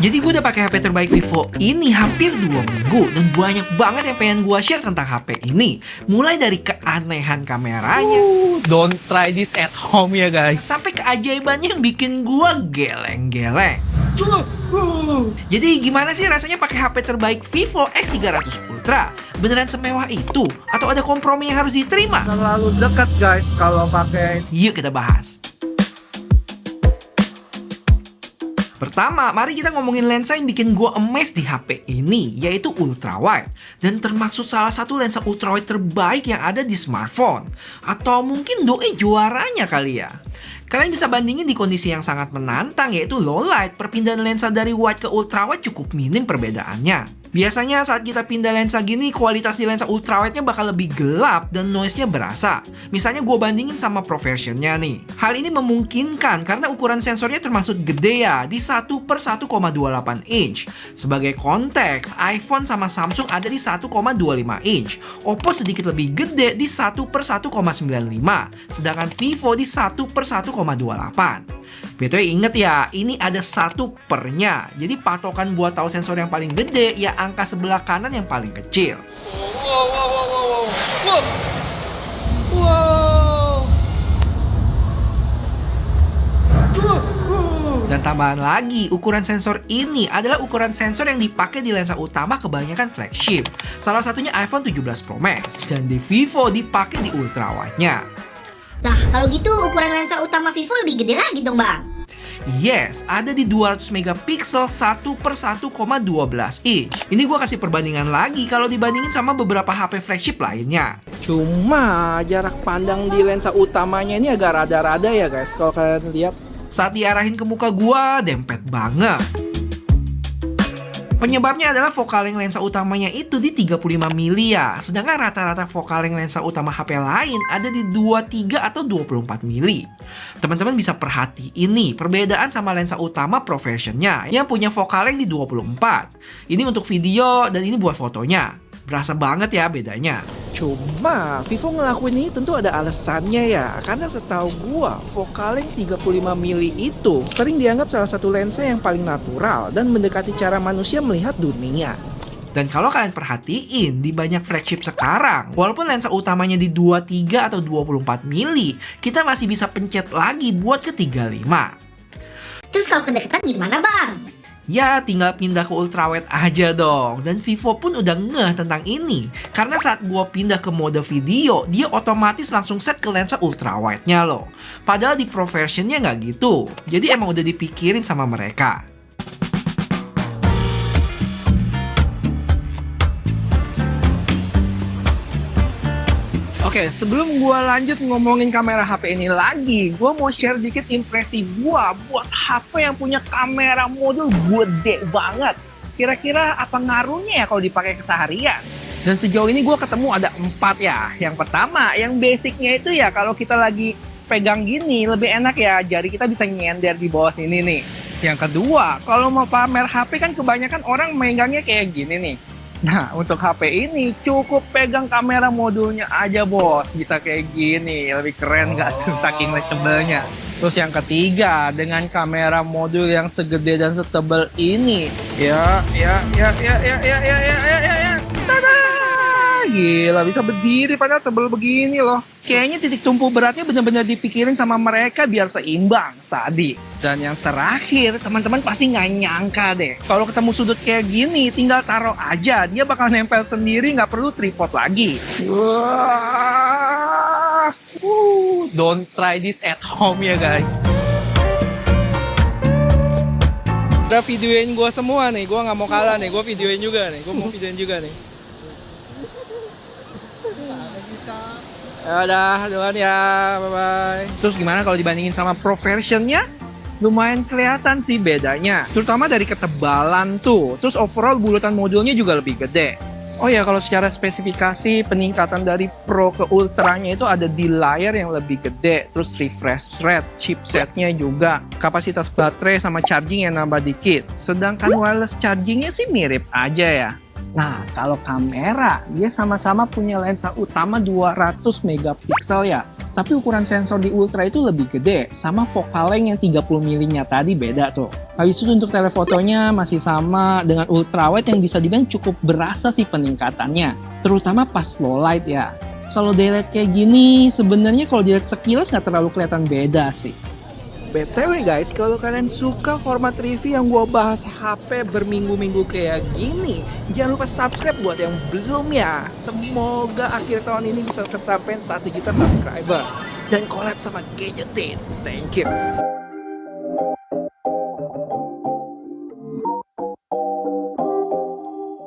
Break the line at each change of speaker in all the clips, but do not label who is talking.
Jadi gue udah pakai HP terbaik Vivo ini hampir 2 minggu dan banyak banget yang pengen gue share tentang HP ini. Mulai dari keanehan kameranya,
Don't try this at home ya guys.
sampai keajaibannya yang bikin gue geleng-geleng. Jadi gimana sih rasanya pakai HP terbaik Vivo X300 Ultra? Beneran semewah itu? Atau ada kompromi yang harus diterima?
Terlalu dekat guys kalau pakai.
Yuk kita bahas. Pertama, mari kita ngomongin lensa yang bikin gue amazed di HP ini, yaitu ultrawide. Dan termaksud salah satu lensa ultrawide terbaik yang ada di smartphone. Atau mungkin doi juaranya kali ya. Kalian bisa bandingin di kondisi yang sangat menantang, yaitu low light. Perpindahan lensa dari wide ke ultrawide cukup minim perbedaannya. Biasanya saat kita pindah lensa gini, kualitas di lensa ultrawide-nya bakal lebih gelap dan noise-nya berasa. Misalnya gue bandingin sama Pro version-nya nih. Hal ini memungkinkan karena ukuran sensornya termasuk gede ya, di 1/1,28 inch. Sebagai konteks, iPhone sama Samsung ada di 1,25 inch. Oppo sedikit lebih gede di 1/1,95. Sedangkan Vivo di 1/1,28. BTW inget ya, ini ada 1 pernya. Jadi patokan buat tahu sensor yang paling gede ya angka sebelah kanan yang paling kecil. Dan tambahan lagi, ukuran sensor ini adalah ukuran sensor yang dipakai di lensa utama kebanyakan flagship. Salah satunya iPhone 17 Pro Max dan di Vivo dipakai di ultrawide-nya.
Nah, kalau gitu ukuran lensa utama Vivo lebih gede lagi dong, Bang.
Yes, ada di 200 megapiksel 1/1,12 inch. Ini gue kasih perbandingan lagi kalau dibandingin sama beberapa HP flagship lainnya.
Cuma jarak pandang di lensa utamanya ini agak rada-rada ya guys. Kalau kalian lihat.
Saat diarahin ke muka gue, dempet banget. Penyebabnya adalah focal length lensa utamanya itu di 35 mili ya. Sedangkan rata-rata focal length lensa utama HP lain ada di 23 atau 24 mili. Teman-teman bisa perhatiin nih perbedaan sama lensa utama Pro version-nya yang punya focal length di 24. Ini untuk video dan ini buat fotonya. Berasa banget ya bedanya.
Cuma Vivo ngelakuin ini tentu ada alasannya ya. Karena setahu gua focal length 35 mili itu sering dianggap salah satu lensa yang paling natural dan mendekati cara manusia melihat dunia.
Dan kalau kalian perhatiin di banyak flagship sekarang, walaupun lensa utamanya di 23 atau 24 mili, kita masih bisa pencet lagi buat ke 35.
Terus kalau kedekatan gimana, Bang?
Ya tinggal pindah ke ultrawide aja dong. Dan Vivo pun udah ngeh tentang ini. Karena saat gua pindah ke mode video, dia otomatis langsung set ke lensa ultrawide-nya loh. Padahal di Pro version-nya nggak gitu. Jadi emang udah dipikirin sama mereka.
Oke, sebelum gua lanjut ngomongin kamera HP ini lagi, gua mau share dikit impresi gua buat HP yang punya kamera modul gede banget. Kira-kira apa ngaruhnya ya kalau dipakai keseharian? Dan sejauh ini gua ketemu ada 4 ya. Yang pertama, yang basicnya itu ya kalau kita lagi pegang gini lebih enak ya, jari kita bisa nyender di bawah sini nih. Yang kedua, kalau mau pamer HP kan kebanyakan orang megangnya kayak gini nih. Nah, untuk HP ini cukup pegang kamera modulnya aja bos. Bisa kayak gini, lebih keren nggak tuh saking tebelnya. Terus yang ketiga, dengan kamera modul yang segede dan setebal ini. Ya. Tada! Gila, bisa berdiri padahal tebel begini loh. Kayaknya titik tumpu beratnya benar-benar dipikirin sama mereka biar seimbang, sadis. Dan yang terakhir, teman-teman pasti nggak nyangka deh. Kalau ketemu sudut kayak gini, tinggal taruh aja. Dia bakal nempel sendiri, nggak perlu tripod lagi. Wah. Don't try this at home ya guys. Udah videoin gue semua nih, gue nggak mau kalah nih. Gue videoin juga nih, gue mau videoin juga nih. Ya udah, duluan ya, bye-bye. Terus gimana kalau dibandingin sama Pro version-nya? Lumayan kelihatan sih bedanya. Terutama dari ketebalan tuh. Terus overall bulutan modulnya juga lebih gede. Oh ya, kalau secara spesifikasi peningkatan dari Pro ke Ultranya itu ada di layar yang lebih gede. Terus refresh rate, chipsetnya juga. Kapasitas baterai sama charging yang nambah dikit. Sedangkan wireless chargingnya sih mirip aja ya. Nah, kalau kamera, dia sama-sama punya lensa utama 200 megapiksel ya. Tapi ukuran sensor di Ultra itu lebih gede, sama focal length yang 30 mm-nya tadi beda tuh. Habis itu untuk telefotonya masih sama dengan ultrawide yang bisa dibilang cukup berasa sih peningkatannya. Terutama pas low light ya. Kalau daylight kayak gini, sebenarnya kalau dilihat sekilas nggak terlalu kelihatan beda sih.
BTW guys, kalau kalian suka format review yang gue bahas HP berminggu-minggu kayak gini, jangan lupa subscribe buat yang belum ya. Semoga akhir tahun ini bisa kesampaian 1 juta subscriber dan collab sama Gadgetin. Thank you.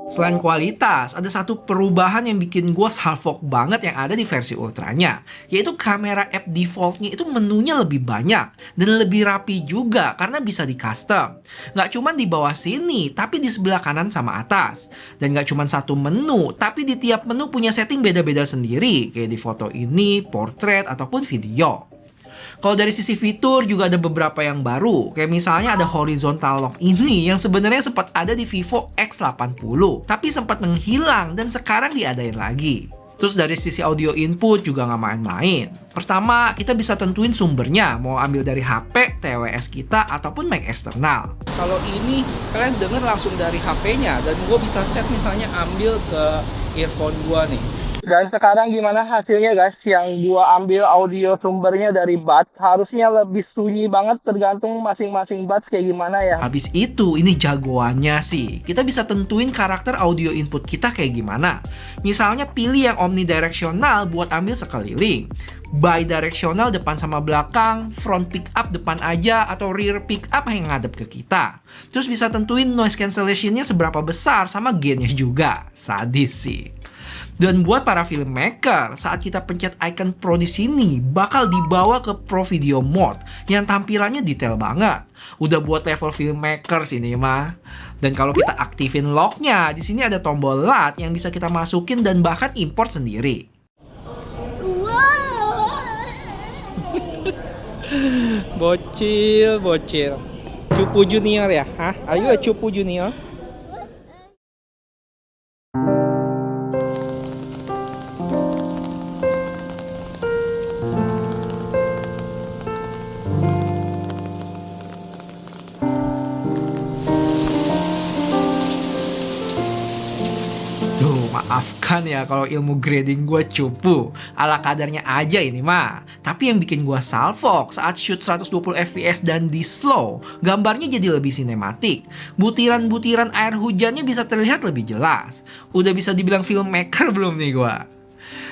Selain kualitas, ada satu perubahan yang bikin gue salfok banget yang ada di versi ultranya, yaitu kamera app defaultnya itu menunya lebih banyak dan lebih rapi juga karena bisa di custom. Nggak cuma di bawah sini, tapi di sebelah kanan sama atas. Dan nggak cuma satu menu, tapi di tiap menu punya setting beda-beda sendiri, kayak di foto ini, portrait, ataupun video. Kalau dari sisi fitur juga ada beberapa yang baru, kayak misalnya ada horizontal lock ini yang sebenarnya sempat ada di Vivo X80, tapi sempat menghilang dan sekarang diadain lagi. Terus dari sisi audio input juga nggak main-main. Pertama, kita bisa tentuin sumbernya, mau ambil dari HP, TWS kita, ataupun mic eksternal.
Kalau ini kalian denger langsung dari HP-nya dan gue bisa set misalnya ambil ke earphone gue nih. Dan sekarang gimana hasilnya guys? Yang gua ambil audio sumbernya dari buds, harusnya lebih sunyi banget tergantung masing-masing buds kayak gimana ya.
Habis itu, ini jagoannya sih. Kita bisa tentuin karakter audio input kita kayak gimana. Misalnya pilih yang omnidirectional buat ambil sekeliling, bidirectional depan sama belakang, front pick up depan aja, atau rear pick up yang ngadep ke kita. Terus bisa tentuin noise cancellation-nya seberapa besar sama gain-nya juga. Sadis sih. Dan buat para filmmaker, saat kita pencet icon Pro di sini, bakal dibawa ke Pro Video Mode yang tampilannya detail banget. Udah buat level filmmakers ini mah. Dan kalau kita aktifin lock-nya, di sini ada tombol LUT yang bisa kita masukin dan bahkan import sendiri.
Bocil. Cupu junior ya? Hah? Ayo cupu junior.
Maafkan ya kalau ilmu grading gue cupu, ala kadarnya aja ini mah. Tapi yang bikin gue salfok saat shoot 120 fps dan di slow, gambarnya jadi lebih sinematik. Butiran-butiran air hujannya bisa terlihat lebih jelas. Udah bisa dibilang filmmaker belum nih gue?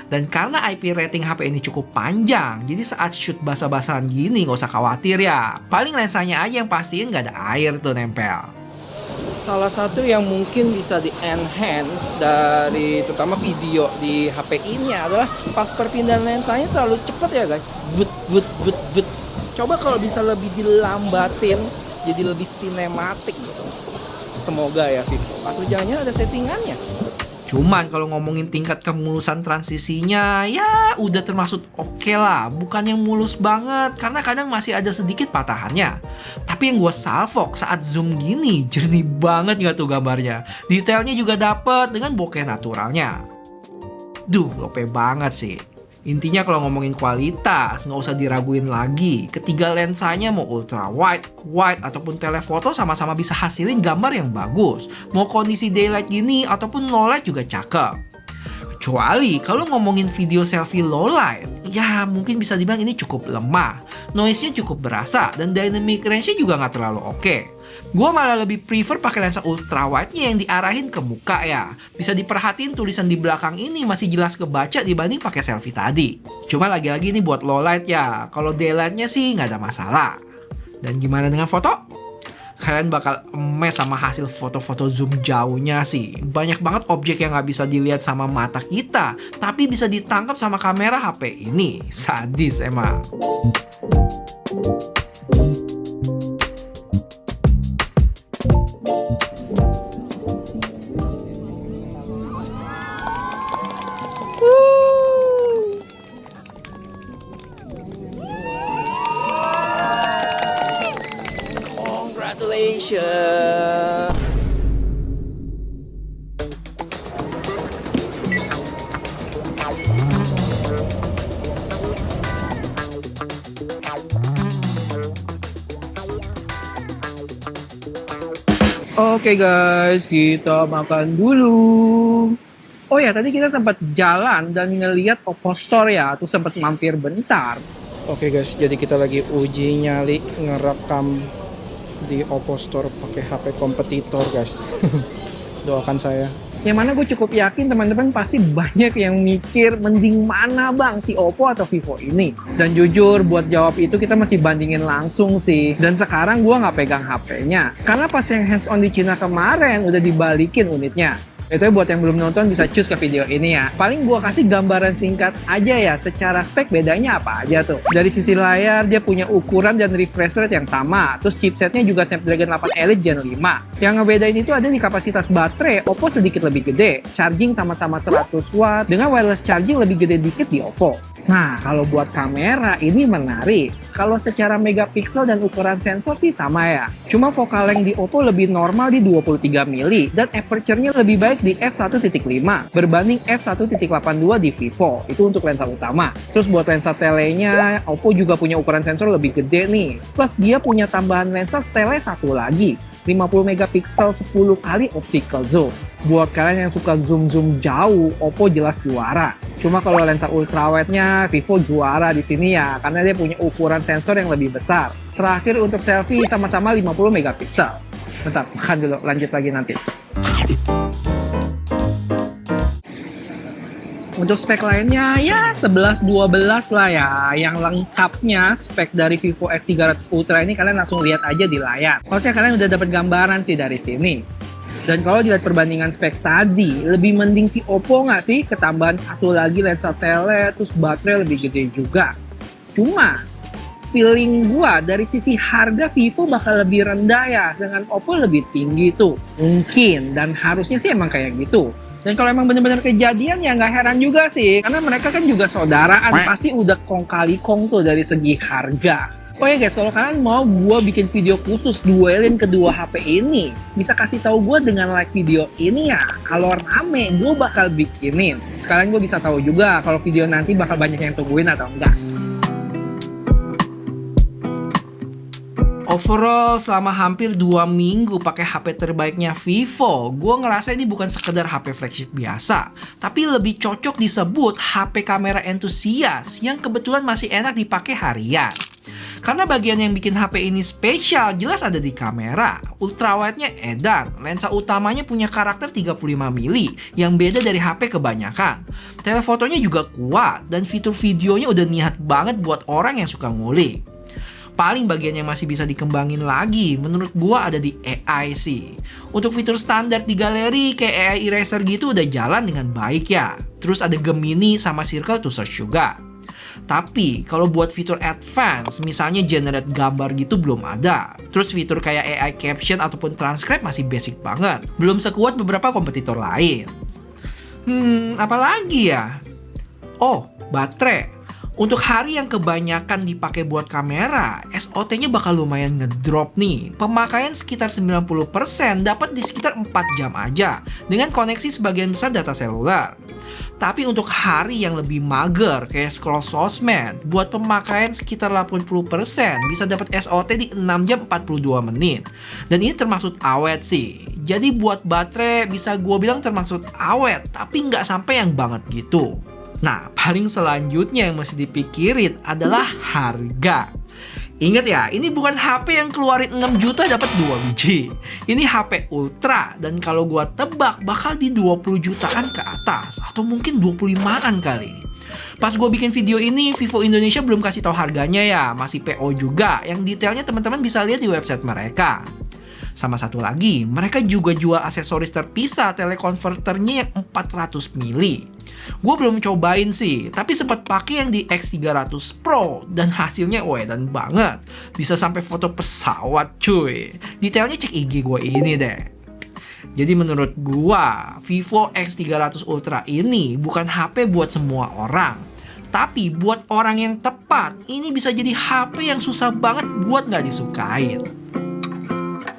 Dan karena IP rating HP ini cukup panjang, jadi saat shoot basah-basahan gini gak usah khawatir ya. Paling lensanya aja yang pastiin gak ada air tuh nempel.
Salah satu yang mungkin bisa di-enhance dari terutama video di HP ini adalah pas perpindahan lensanya terlalu cepat ya guys. But. Coba kalau bisa lebih dilambatin jadi lebih sinematik gitu. Semoga ya Vivo. Atau jangan-jangan ada settingannya.
Cuman kalau ngomongin tingkat kemulusan transisinya, ya udah termasuk oke lah. Bukan yang mulus banget, karena kadang masih ada sedikit patahannya. Tapi yang gue salfok saat zoom gini, jernih banget gak tuh gambarnya. Detailnya juga dapet dengan bokeh naturalnya. Duh, lope banget sih. Intinya kalau ngomongin kualitas, nggak usah diraguin lagi. Ketiga lensanya mau ultra wide, wide, ataupun telefoto sama-sama bisa hasilin gambar yang bagus. Mau kondisi daylight gini ataupun low light juga cakep. Kecuali kalau ngomongin video selfie low light, ya mungkin bisa dibilang ini cukup lemah. Noise-nya cukup berasa dan dynamic range-nya juga nggak terlalu oke. Gue malah lebih prefer pakai lensa ultra wide-nya yang diarahin ke muka ya. Bisa diperhatiin tulisan di belakang ini masih jelas kebaca dibanding pakai selfie tadi. Cuma lagi-lagi ini buat low light ya. Kalau daylight-nya sih nggak ada masalah. Dan gimana dengan foto? Kalian bakal emes sama hasil foto-foto zoom jauhnya sih. Banyak banget objek yang nggak bisa dilihat sama mata kita, tapi bisa ditangkap sama kamera HP ini. Sadis emang.
Congratulations. Oke guys, kita makan dulu. Oh ya, tadi kita sempat jalan dan ngeliat Oppo Store ya, tuh sempat mampir bentar.
Oke guys, jadi kita lagi uji nyali ngerekam di Oppo Store pakai HP kompetitor guys. Doakan saya.
Yang mana gue cukup yakin teman-teman pasti banyak yang mikir mending mana bang, si Oppo atau Vivo ini. Dan jujur buat jawab itu kita masih bandingin langsung sih. Dan sekarang gue nggak pegang HP-nya. Karena pas yang hands on di Cina kemarin udah dibalikin unitnya. Itu buat yang belum nonton bisa cus ke video ini ya. Paling gua kasih gambaran singkat aja ya, secara spek bedanya apa aja tuh. Dari sisi layar dia punya ukuran dan refresh rate yang sama. Terus chipsetnya juga Snapdragon 8 Elite Gen 5. Yang ngebedain itu ada di kapasitas baterai. Oppo sedikit lebih gede, charging sama-sama 100 watt dengan wireless charging lebih gede dikit di Oppo. Nah, kalau buat kamera ini menarik. Kalau secara megapiksel dan ukuran sensor sih sama ya. Cuma focal length di Oppo lebih normal di 23 mili dan aperture-nya lebih baik di f1.5 berbanding f1.82 di Vivo. Itu untuk lensa utama. Terus buat lensa telenya, Oppo juga punya ukuran sensor lebih gede nih. Plus dia punya tambahan lensa tele satu lagi, 50 megapiksel 10 kali optical zoom. Buat kalian yang suka zoom-zoom jauh, Oppo jelas juara. Cuma kalau lensa ultrawide-nya, Vivo juara di sini ya, karena dia punya ukuran sensor yang lebih besar. Terakhir untuk selfie sama-sama 50 megapiksel. Bentar, makan dulu, lanjut lagi nanti. Untuk spek lainnya ya 11-12 lah ya. Yang lengkapnya spek dari Vivo X300 Ultra ini kalian langsung lihat aja di layar. Harusnya kalian udah dapat gambaran sih dari sini. Dan kalau dilihat perbandingan spek tadi, lebih mending si Oppo nggak sih? Ketambahan satu lagi lensa tele, terus baterai lebih gede juga. Cuma feeling gua dari sisi harga Vivo bakal lebih rendah ya, sedangkan Oppo lebih tinggi tuh. Mungkin, dan harusnya sih emang kayak gitu. Dan kalau emang bener-bener kejadian ya nggak heran juga sih, karena mereka kan juga saudaraan, pasti udah kong kali kong tuh dari segi harga. Oh ya guys, kalau kalian mau gue bikin video khusus duelin kedua HP ini, bisa kasih tahu gue dengan like video ini ya. Kalau rame, gue bakal bikinin. Sekalian gue bisa tahu juga kalau video nanti bakal banyak yang tungguin atau enggak.
Overall, selama hampir 2 minggu pakai HP terbaiknya Vivo, gue ngerasa ini bukan sekedar HP flagship biasa, tapi lebih cocok disebut HP kamera entusias yang kebetulan masih enak dipakai harian. Karena bagian yang bikin HP ini spesial jelas ada di kamera. Ultrawide-nya edan, lensa utamanya punya karakter 35 mili yang beda dari HP kebanyakan. Telefotonya juga kuat dan fitur videonya udah niat banget buat orang yang suka ngulik. Paling bagian yang masih bisa dikembangin lagi menurut gua ada di AI sih. Untuk fitur standar di galeri kayak AI eraser gitu udah jalan dengan baik ya. Terus ada Gemini sama Circle to Search juga. Tapi kalau buat fitur advance, misalnya generate gambar gitu belum ada. Terus fitur kayak AI caption ataupun transcribe masih basic banget. Belum sekuat beberapa kompetitor lain. Apalagi ya? Oh, baterai. Untuk hari yang kebanyakan dipakai buat kamera, SOT-nya bakal lumayan ngedrop nih. Pemakaian sekitar 90% dapat di sekitar 4 jam aja dengan koneksi sebagian besar data seluler. Tapi untuk hari yang lebih mager kayak scroll sosmed, buat pemakaian sekitar 80% bisa dapat SOT di 6 jam 42 menit. Dan ini termasuk awet sih. Jadi buat baterai bisa gue bilang termasuk awet, tapi nggak sampai yang banget gitu. Nah, paling selanjutnya yang mesti dipikirin adalah harga. Ingat ya, ini bukan HP yang keluarin 6 juta dapat 2 biji. Ini HP Ultra dan kalau gua tebak bakal di 20 jutaan ke atas atau mungkin 25-an kali. Pas gua bikin video ini, Vivo Indonesia belum kasih tahu harganya ya, masih PO juga. Yang detailnya teman-teman bisa lihat di website mereka. Sama satu lagi, mereka juga jual aksesoris terpisah telekonverternya yang 400 mili. Gue belum cobain sih, tapi sempat pakai yang di X300 Pro dan hasilnya edan banget. Bisa sampai foto pesawat cuy. Detailnya cek IG gue ini deh. Jadi menurut gue, Vivo X300 Ultra ini bukan HP buat semua orang. Tapi buat orang yang tepat, ini bisa jadi HP yang susah banget buat gak disukain.